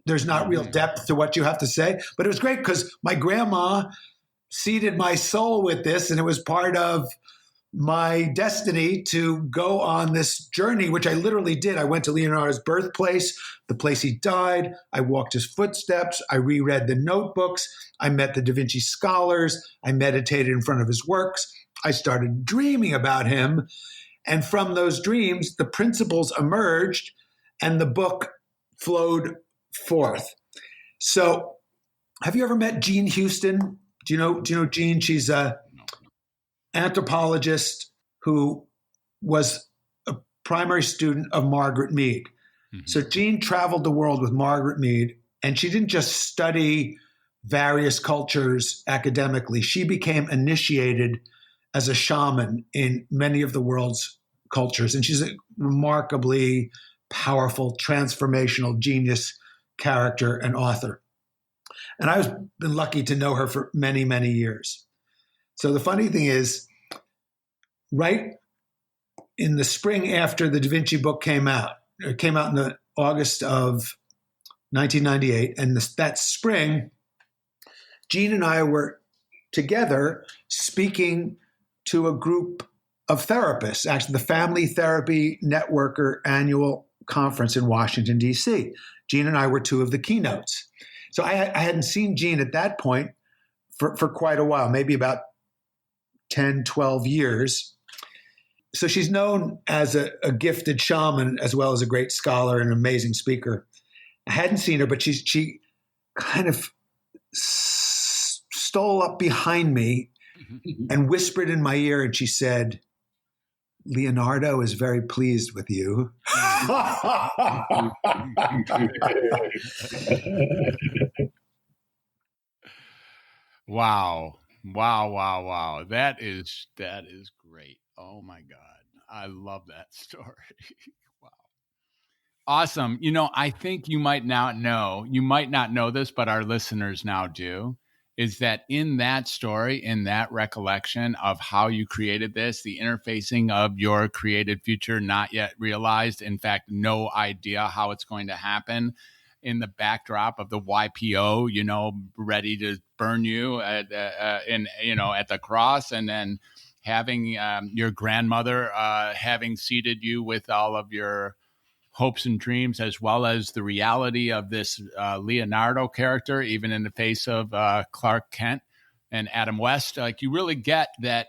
there's not real depth to what you have to say. But it was great because my grandma seeded my soul with this, and it was part of my destiny to go on this journey, which I literally did. I went to Leonardo's birthplace, the place he died. I walked his footsteps. I reread the notebooks. I met the Da Vinci scholars. I meditated in front of his works. I started dreaming about him. And from those dreams, the principles emerged and the book flowed forth. So Have you ever met Jean Houston? Do you know Jean? She's a anthropologist who was a primary student of Margaret Mead. Mm-hmm. So Jean traveled the world with Margaret Mead, and she didn't just study various cultures academically. She became initiated as a shaman in many of the world's cultures. And she's a remarkably powerful, transformational genius character and author. And I've been lucky to know her for many, many years. So the funny thing is, right in the spring after the Da Vinci book came out, it came out in the August of 1998. And that spring, Jean and I were together speaking to a group of therapists, actually the Family Therapy Networker annual conference in Washington, D.C. Jean and I were two of the keynotes. So I hadn't seen Jean at that point for quite a while, maybe about 10, 12 years. So she's known as a gifted shaman as well as a great scholar and amazing speaker. I hadn't seen her, but she kind of stole up behind me and whispered in my ear, and she said, "Leonardo is very pleased with you." Wow. Wow. That is great. Oh my God. I love that story. Wow. Awesome. I think you might not know this, but our listeners now do, is that in that story, in that recollection of how you created this, the interfacing of your created future not yet realized, in fact, no idea how it's going to happen, in the backdrop of the YPO, ready to burn you at the cross, and then having your grandmother having seated you with all of your hopes and dreams, as well as the reality of this Leonardo character, even in the face of Clark Kent and Adam West. Like, you really get that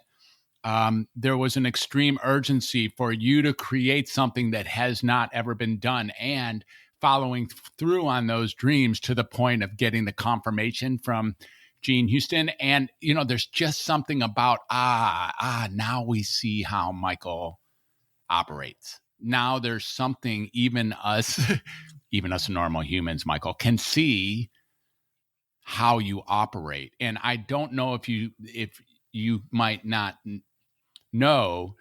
there was an extreme urgency for you to create something that has not ever been done, and following through on those dreams to the point of getting the confirmation from Jean Houston. And, there's just something about, now we see how Michael operates. Now there's something even us normal humans, Michael, can see how you operate. And I don't know if you might not know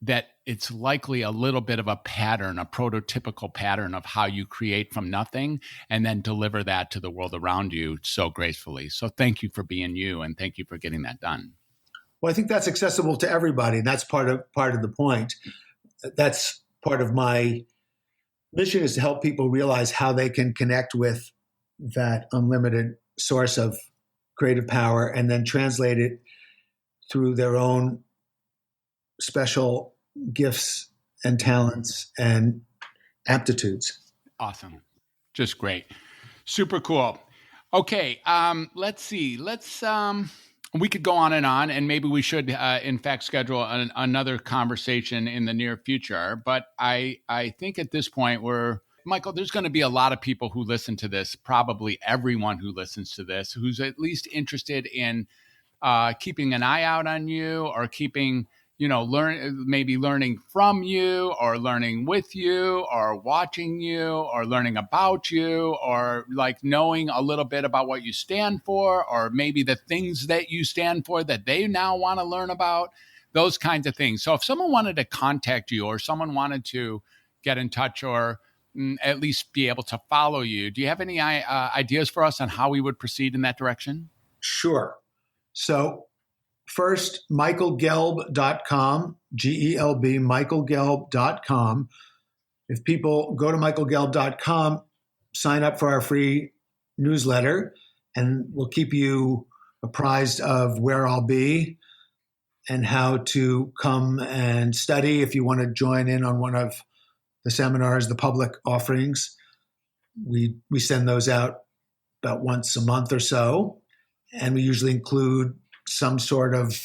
that it's likely a little bit of a pattern, a prototypical pattern of how you create from nothing and then deliver that to the world around you so gracefully. So thank you for being you, and thank you for getting that done. Well, I think that's accessible to everybody. And that's part of the point. That's part of my mission, is to help people realize how they can connect with that unlimited source of creative power and then translate it through their own special gifts and talents and aptitudes. Awesome. Just great. Super cool. Okay. Let's see. We could go on, and maybe we should, in fact, schedule another conversation in the near future. But I think at this point Michael, there's going to be a lot of people who listen to this, probably everyone who listens to this, who's at least interested in keeping an eye out on you, or keeping, maybe learning from you, or learning with you, or watching you, or learning about you, or like knowing a little bit about what you stand for, or maybe the things that you stand for that they now want to learn about, those kinds of things. So if someone wanted to contact you, or someone wanted to get in touch, or at least be able to follow you, do you have any ideas for us on how we would proceed in that direction? Sure. So first, michaelgelb.com, Gelb, michaelgelb.com. If people go to michaelgelb.com, sign up for our free newsletter, and we'll keep you apprised of where I'll be and how to come and study if you want to join in on one of the seminars, the public offerings. We send those out about once a month or so, and we usually include some sort of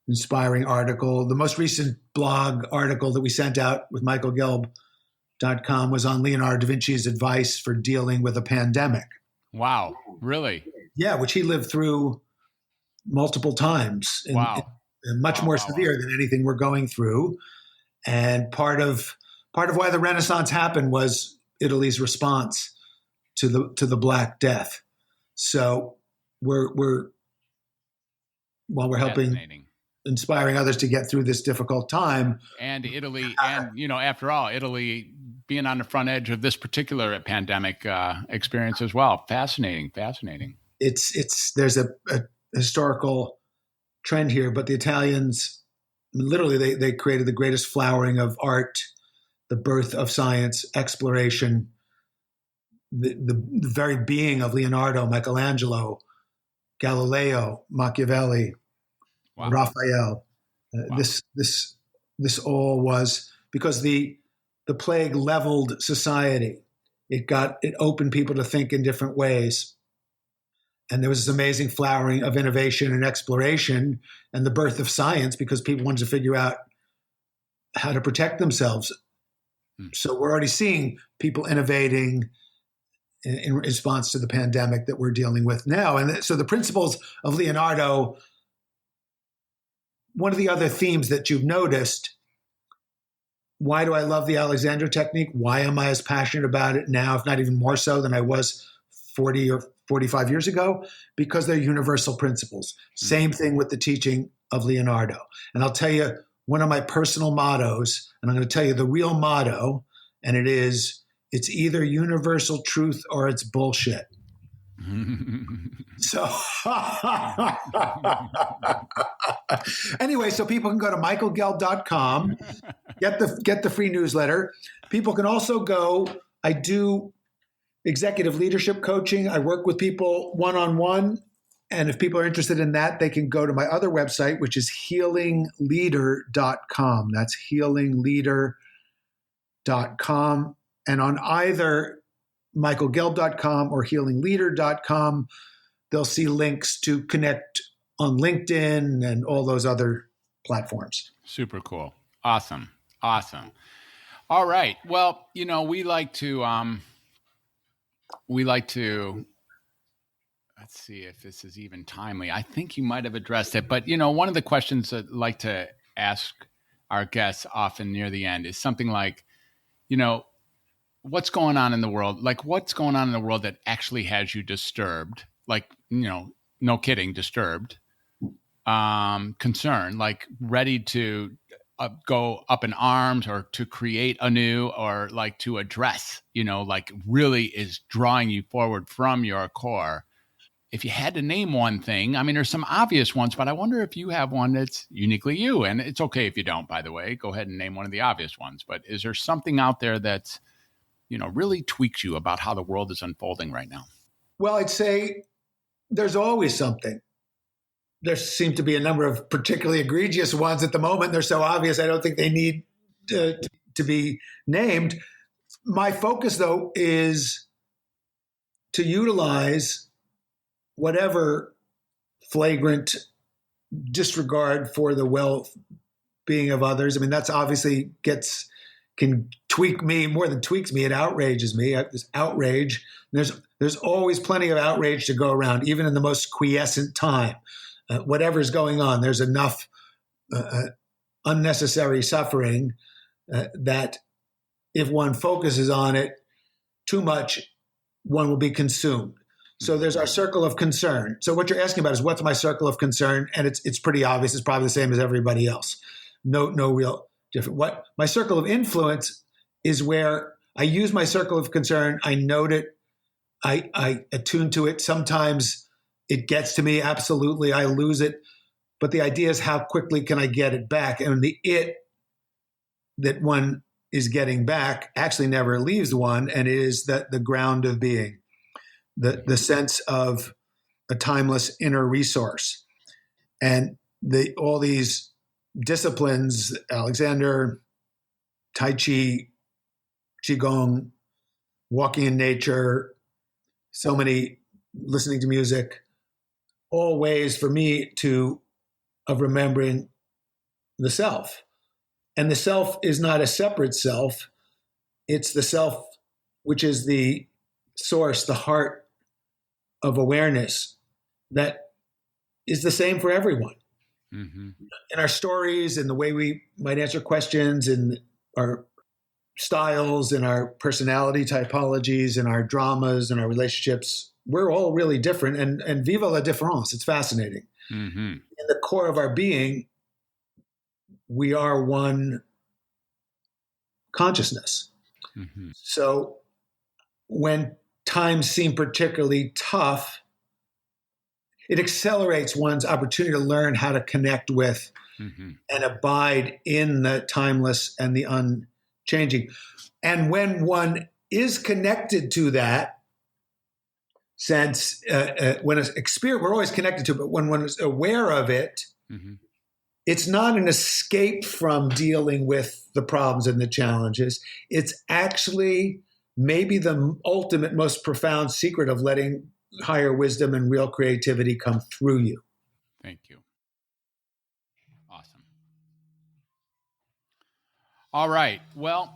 inspiring article. The most recent blog article that we sent out with michaelgelb.com was on Leonardo da Vinci's advice for dealing with a pandemic. Wow, really? Yeah, which he lived through multiple times, Wow. and much Wow, more wow, wow. severe than anything we're going through. And part of why the Renaissance happened was Italy's response to the Black Death. So we're while we're helping Fascinating. inspiring others to get through this difficult time. And Italy, and after all, Italy being on the front edge of this particular pandemic experience as well. Fascinating. It's there's a historical trend here, but the Italians literally they created the greatest flowering of art, the birth of science, exploration, the very being of Leonardo, Michelangelo, Galileo, Machiavelli, Wow. Raphael. Wow. This all was because the plague leveled society. It opened people to think in different ways. And there was this amazing flowering of innovation and exploration and the birth of science because people wanted to figure out how to protect themselves. So we're already seeing people innovating in response to the pandemic that we're dealing with now. And so the principles of Leonardo, one of the other themes that you've noticed, why do I love the Alexander technique? Why am I as passionate about it now, if not even more so than I was 40 or 45 years ago? Because they're universal principles. Same thing with the teaching of Leonardo. And I'll tell you one of my personal mottos, and I'm going to tell you the real motto, and it's either universal truth or it's bullshit. So anyway, so people can go to michaelgelb.com, get the free newsletter. People can also go, I do executive leadership coaching. I work with people one-on-one. And if people are interested in that, they can go to my other website, which is healingleader.com. That's healingleader.com. And on either michaelgelb.com or healingleader.com, they'll see links to connect on LinkedIn and all those other platforms. Super cool. Awesome. All right. Well, we like to let's see if this is even timely. I think you might have addressed it, but one of the questions I'd like to ask our guests often near the end is something like, what's going on in the world? Like, what's going on in the world that actually has you disturbed? Like, no kidding, disturbed, concerned, like ready to go up in arms or to create anew or like to address, like really is drawing you forward from your core. If you had to name one thing, I mean, there's some obvious ones, but I wonder if you have one that's uniquely you. And it's okay if you don't, by the way. Go ahead and name one of the obvious ones. But is there something out there that's, really tweaks you about how the world is unfolding right now? Well, I'd say there's always something. There seem to be a number of particularly egregious ones at the moment. They're so obvious, I don't think they need to be named. My focus, though, is to utilize whatever flagrant disregard for the well-being of others. I mean, that's obviously can tweak me more than tweaks me. It outrages me. There's outrage. There's always plenty of outrage to go around, even in the most quiescent time. Whatever's going on, there's enough unnecessary suffering that if one focuses on it too much, one will be consumed. So there's our circle of concern. So what you're asking about is what's my circle of concern, and it's pretty obvious. It's probably the same as everybody else. No real different. What my circle of influence is where I use my circle of concern. I note it. I attune to it. Sometimes it gets to me. Absolutely, I lose it. But the idea is how quickly can I get it back? And the it that one is getting back actually never leaves one, and it is that the ground of being. The sense of a timeless inner resource. And all these disciplines, Alexander, Tai Chi, Qigong, walking in nature, so many, listening to music, all ways for me of remembering the self. And the self is not a separate self. It's the self which is the source, the heart of awareness, that is the same for everyone. Mm-hmm. In our stories and the way we might answer questions and our styles and our personality typologies and our dramas and our relationships, we're all really different. And viva la différence. It's fascinating. Mm-hmm. In the core of our being, we are one consciousness. Mm-hmm. So when times seem particularly tough, it accelerates one's opportunity to learn how to connect with and abide in the timeless and the unchanging. And when one is connected to that sense, when it's experience, we're always connected to it, but when one is aware of it, it's not an escape from dealing with the problems and the challenges. It's actually maybe the ultimate, most profound secret of letting higher wisdom and real creativity come through you. Thank you. Awesome. All right. Well,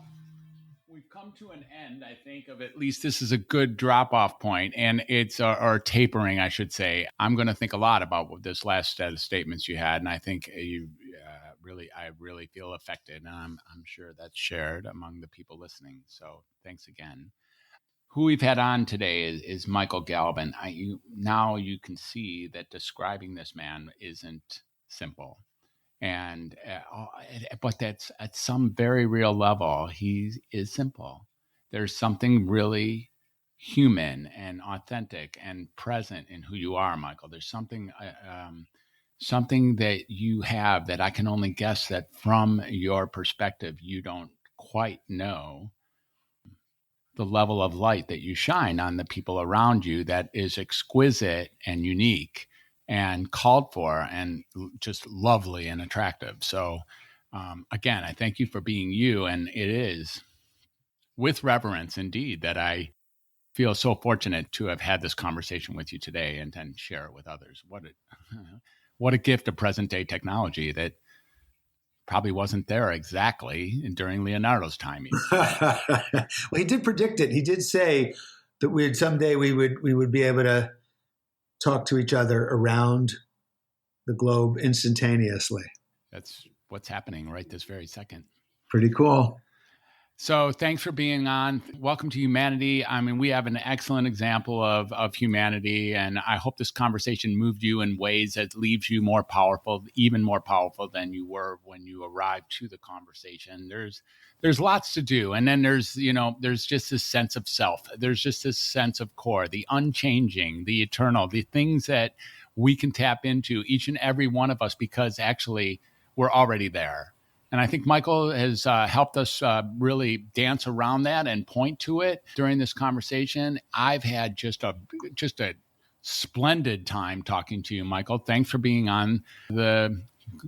we've come to an end, I think, of at least this is a good drop-off point, and it's or tapering, I should say. I'm going to think a lot about this last set of statements you had, and I think I really feel affected, and I'm sure that's shared among the people listening. So thanks again. Who we've had on today is Michael Gelb, and now you can see that describing this man isn't simple. And but that's at some very real level, he is simple. There's something really human and authentic and present in who you are, Michael. There's something that you have that I can only guess that from your perspective you don't quite know the level of light that you shine on the people around you that is exquisite and unique and called for and just lovely and attractive. So again, I thank you for being you. And it is with reverence indeed that I feel so fortunate to have had this conversation with you today and then share it with others. What a gift of present day technology that probably wasn't there exactly during Leonardo's time. Well, he did predict it. He did say that someday we would be able to talk to each other around the globe instantaneously. That's what's happening right this very second. Pretty cool. So thanks for being on. Welcome to Humanity. I mean, we have an excellent example of humanity, and I hope this conversation moved you in ways that leaves you more powerful, even more powerful than you were when you arrived to the conversation. There's lots to do. And then there's just this sense of self. There's just this sense of core, the unchanging, the eternal, the things that we can tap into, each and every one of us, because actually we're already there. And I think Michael has helped us really dance around that and point to it during this conversation. I've had just a splendid time talking to you, Michael. Thanks for being on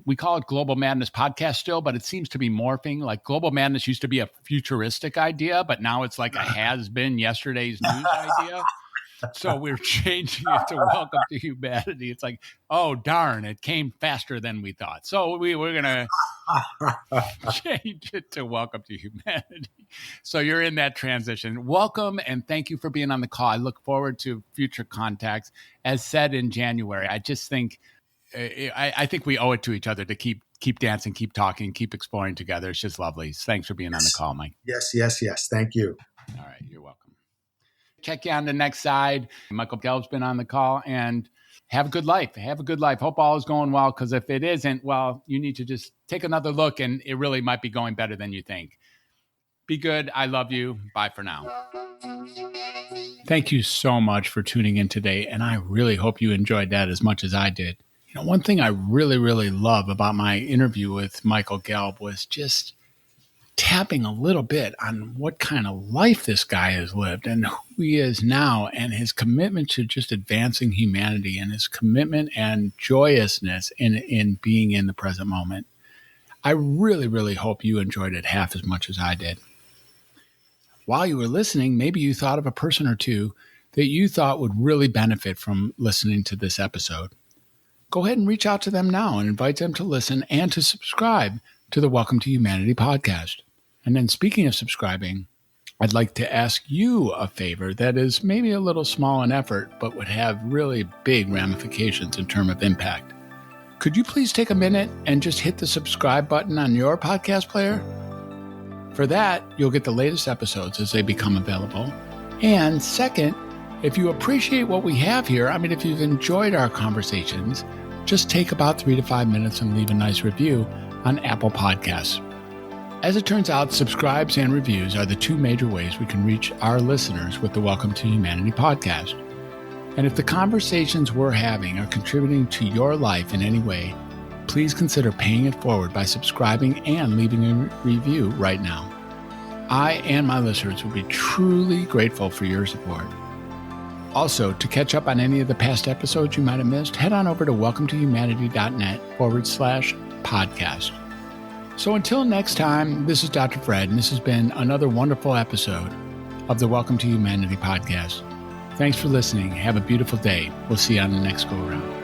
we call it Global Madness Podcast still, but it seems to be morphing. Like Global Madness used to be a futuristic idea, but now it's like a has-been yesterday's news idea. So we're changing it to Welcome to Humanity. It's like, oh, darn, it came faster than we thought. So we're going to change it to Welcome to Humanity. So you're in that transition. Welcome, and thank you for being on the call. I look forward to future contacts. As said in January, I just think, I think we owe it to each other to keep dancing, keep talking, keep exploring together. It's just lovely. Thanks for being on the call, Mike. Yes. Thank you. All right, you're welcome. Check you on the next side. Michael Gelb's been on the call, and have a good life. Have a good life. Hope all is going well, because if it isn't, well, you need to just take another look, and it really might be going better than you think. Be good. I love you. Bye for now. Thank you so much for tuning in today, and I really hope you enjoyed that as much as I did. You know, one thing I really, really love about my interview with Michael Gelb was just tapping a little bit on what kind of life this guy has lived and who he is now, and his commitment to just advancing humanity, and his commitment and joyousness in being in the present moment. I really, really hope you enjoyed it half as much as I did. While you were listening, maybe you thought of a person or two that you thought would really benefit from listening to this episode. Go ahead and reach out to them now and invite them to listen and to subscribe to the Welcome to Humanity podcast. And then, speaking of subscribing, I'd like to ask you a favor that is maybe a little small in effort, but would have really big ramifications in terms of impact. Could you please take a minute and just hit the subscribe button on your podcast player? For that, you'll get the latest episodes as they become available. And second, if you appreciate what we have here, if you've enjoyed our conversations, just take about 3 to 5 minutes and leave a nice review on Apple Podcasts. As it turns out, subscribes and reviews are the two major ways we can reach our listeners with the Welcome to Humanity podcast. And if the conversations we're having are contributing to your life in any way, please consider paying it forward by subscribing and leaving a review right now. I and my listeners would be truly grateful for your support. Also, to catch up on any of the past episodes you might have missed, head on over to welcometohumanity.net/podcast. So until next time, this is Dr. Fred, and this has been another wonderful episode of the Welcome to Humanity podcast. Thanks for listening. Have a beautiful day. We'll see you on the next go-around.